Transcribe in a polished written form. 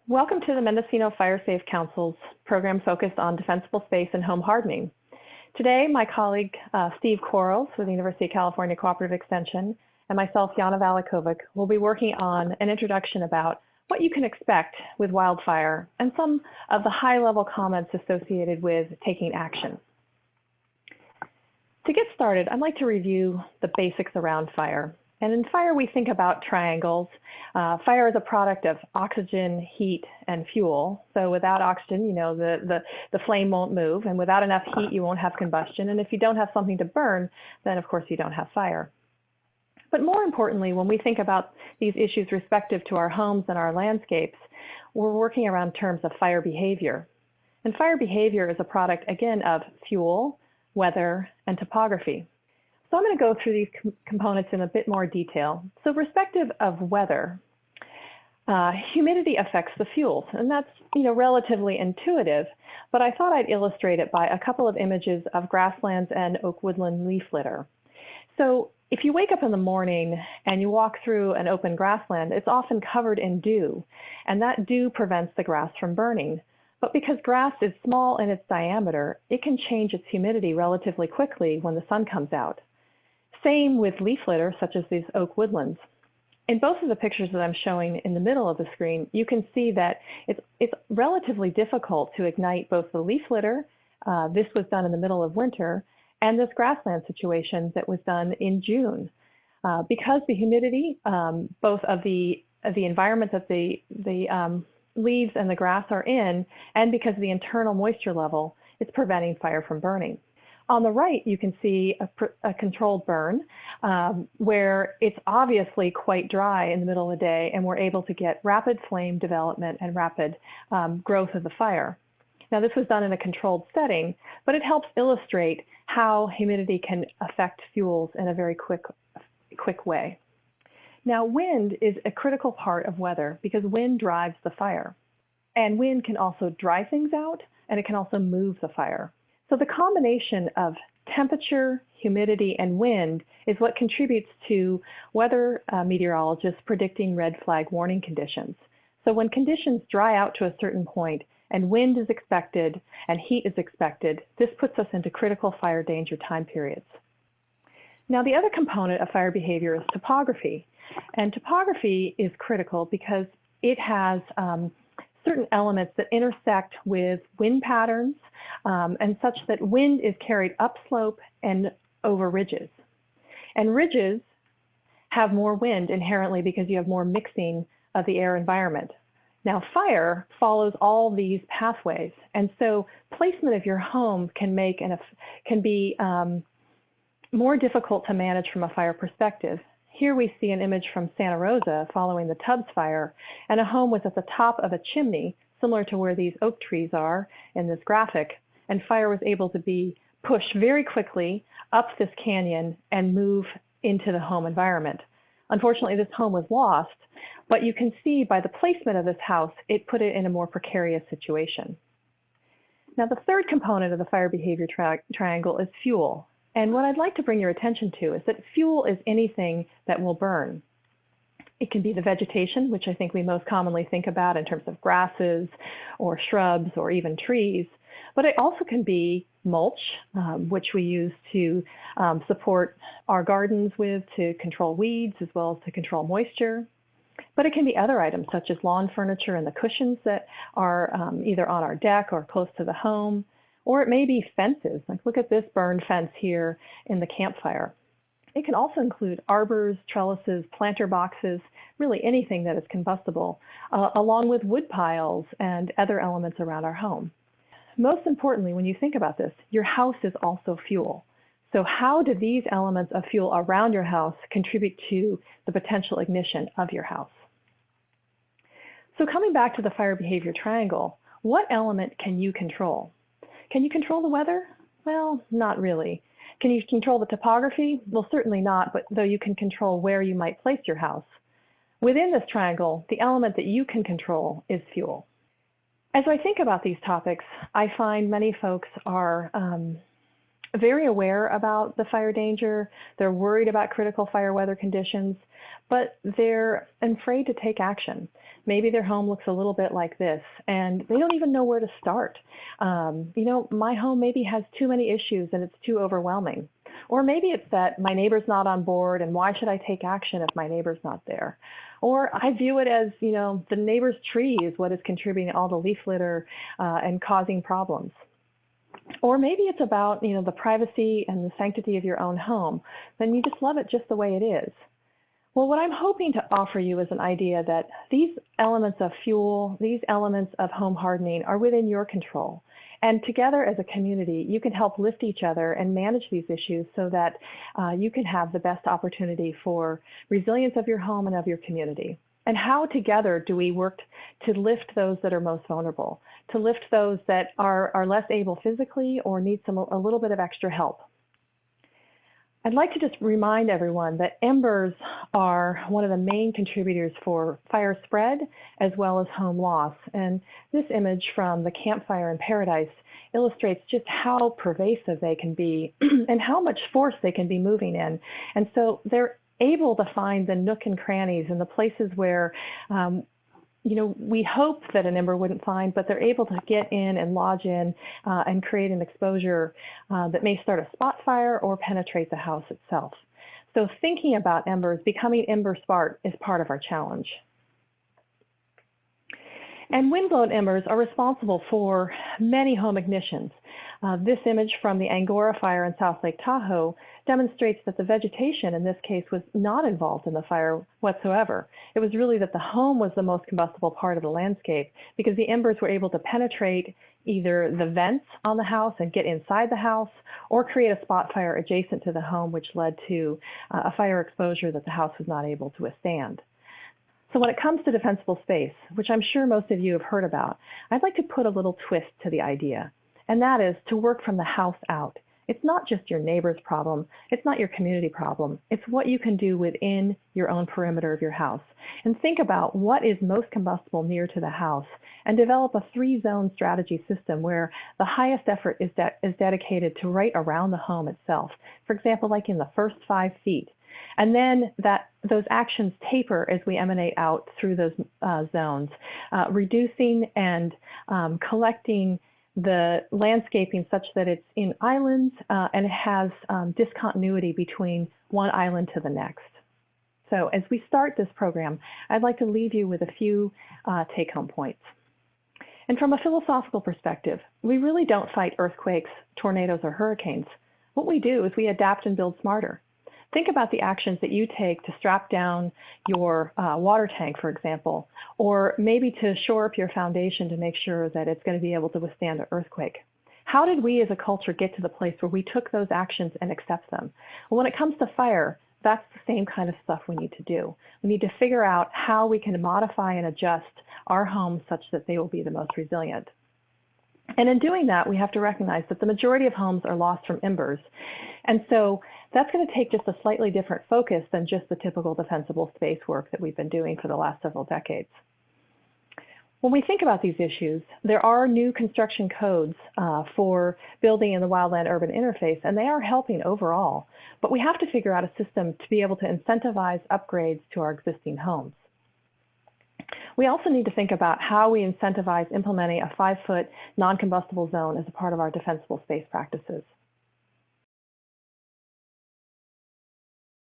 Welcome to the Mendocino Fire Safe Council's program focused on defensible space and home hardening. Today, my colleague Steve Quarles with the University of California Cooperative Extension and myself, Jana Valikovic, will be working on an introduction about what you can expect with wildfire and some of the high-level comments associated with taking action. To get started, I'd like to review the basics around fire. And in fire, we think about triangles. Fire is a product of oxygen, heat, and fuel. So without oxygen, the flame won't move. And without enough heat, you won't have combustion. And if you don't have something to burn, then of course you don't have fire. But more importantly, when we think about these issues respective to our homes and our landscapes, we're working around terms of fire behavior. And fire behavior is a product, again, of fuel, weather, and topography. So I'm going to go through these components in a bit more detail. So respective of weather, humidity affects the fuels, and that's relatively intuitive, but I thought I'd illustrate it by a couple of images of grasslands and oak woodland leaf litter. So if you wake up in the morning and you walk through an open grassland, it's often covered in dew, and that dew prevents the grass from burning. But because grass is small in its diameter, it can change its humidity relatively quickly when the sun comes out. Same with leaf litter, such as these oak woodlands. In both of the pictures that I'm showing in the middle of the screen, you can see that it's relatively difficult to ignite both the leaf litter, this was done in the middle of winter, and this grassland situation that was done in June. Because the humidity, both of the environment that the leaves and the grass are in, and because of the internal moisture level, it's preventing fire from burning. On the right, you can see a controlled burn where it's obviously quite dry in the middle of the day, and we're able to get rapid flame development and rapid growth of the fire. Now, this was done in a controlled setting, but it helps illustrate how humidity can affect fuels in a very quick way. Now, wind is a critical part of weather because wind drives the fire. And wind can also dry things out, and it can also move the fire. So the combination of temperature, humidity, and wind is what contributes to weather meteorologists predicting red flag warning conditions. So when conditions dry out to a certain point and wind is expected and heat is expected, this puts us into critical fire danger time periods. Now, the other component of fire behavior is topography. And topography is critical because it has certain elements that intersect with wind patterns and such that wind is carried upslope and over ridges. And ridges have more wind inherently because you have more mixing of the air environment. Now, fire follows all these pathways, and so placement of your home can be more difficult to manage from a fire perspective. Here we see an image from Santa Rosa following the Tubbs fire, and a home was at the top of a chimney, similar to where these oak trees are in this graphic, and fire was able to be pushed very quickly up this canyon and move into the home environment. Unfortunately, this home was lost, but you can see by the placement of this house, it put it in a more precarious situation. Now, the third component of the fire behavior triangle is fuel. And what I'd like to bring your attention to is that fuel is anything that will burn. It can be the vegetation, which I think we most commonly think about in terms of grasses or shrubs or even trees, but it also can be mulch, which we use to support our gardens with to control weeds as well as to control moisture. But it can be other items such as lawn furniture and the cushions that are either on our deck or close to the home. Or it may be fences, like look at this burned fence here in the campfire. It can also include arbors, trellises, planter boxes, really anything that is combustible, along with wood piles and other elements around our home. Most importantly, when you think about this, your house is also fuel. So how do these elements of fuel around your house contribute to the potential ignition of your house? So coming back to the fire behavior triangle, what element can you control? Can you control the weather? Well, not really. Can you control the topography? Well, certainly not, but though you can control where you might place your house. Within this triangle, the element that you can control is fuel. As I think about these topics, I find many folks are very aware about the fire danger. They're worried about critical fire weather conditions, but they're afraid to take action. Maybe their home looks a little bit like this, and they don't even know where to start. My home maybe has too many issues and it's too overwhelming. Or maybe it's that my neighbor's not on board, and why should I take action if my neighbor's not there? Or I view it as, the neighbor's tree is what is contributing all the leaf litter and causing problems. Or maybe it's about, the privacy and the sanctity of your own home. Then you just love it just the way it is. Well, what I'm hoping to offer you is an idea that these elements of fuel, these elements of home hardening are within your control. And together as a community, you can help lift each other and manage these issues so that you can have the best opportunity for resilience of your home and of your community. And how together do we work to lift those that are most vulnerable, to lift those that are less able physically or need a little bit of extra help? I'd like to just remind everyone that embers are one of the main contributors for fire spread as well as home loss. And this image from the campfire in Paradise illustrates just how pervasive they can be and how much force they can be moving in. And so they're able to find the nook and crannies and the places where we hope that an ember wouldn't find, but they're able to get in and lodge in and create an exposure that may start a spot fire or penetrate the house itself. So thinking about embers, becoming ember smart is part of our challenge. And windblown embers are responsible for many home ignitions. This image from the Angora fire in South Lake Tahoe demonstrates that the vegetation in this case was not involved in the fire whatsoever. It was really that the home was the most combustible part of the landscape because the embers were able to penetrate either the vents on the house and get inside the house or create a spot fire adjacent to the home, which led to a fire exposure that the house was not able to withstand. So when it comes to defensible space, which I'm sure most of you have heard about, I'd like to put a little twist to the idea, and that is to work from the house out. It's not just your neighbor's problem. It's not your community problem. It's what you can do within your own perimeter of your house. And think about what is most combustible near to the house and develop a 3-zone strategy system where the highest effort is dedicated to right around the home itself. For example, like in the first 5 feet. And then those actions taper as we emanate out through those zones, reducing and collecting the landscaping such that it's in islands and it has discontinuity between one island to the next. So as we start this program, I'd like to leave you with a few take-home points. And from a philosophical perspective, we really don't fight earthquakes, tornadoes, or hurricanes. What we do is we adapt and build smarter. Think about the actions that you take to strap down your water tank, for example, or maybe to shore up your foundation to make sure that it's going to be able to withstand an earthquake. How did we as a culture get to the place where we took those actions and accept them? Well, when it comes to fire, that's the same kind of stuff we need to do. We need to figure out how we can modify and adjust our homes such that they will be the most resilient. And in doing that, we have to recognize that the majority of homes are lost from embers. And so that's going to take just a slightly different focus than just the typical defensible space work that we've been doing for the last several decades. When we think about these issues, there are new construction codes for building in the wildland-urban interface, and they are helping overall. But we have to figure out a system to be able to incentivize upgrades to our existing homes. We also need to think about how we incentivize implementing a 5-foot non-combustible zone as a part of our defensible space practices.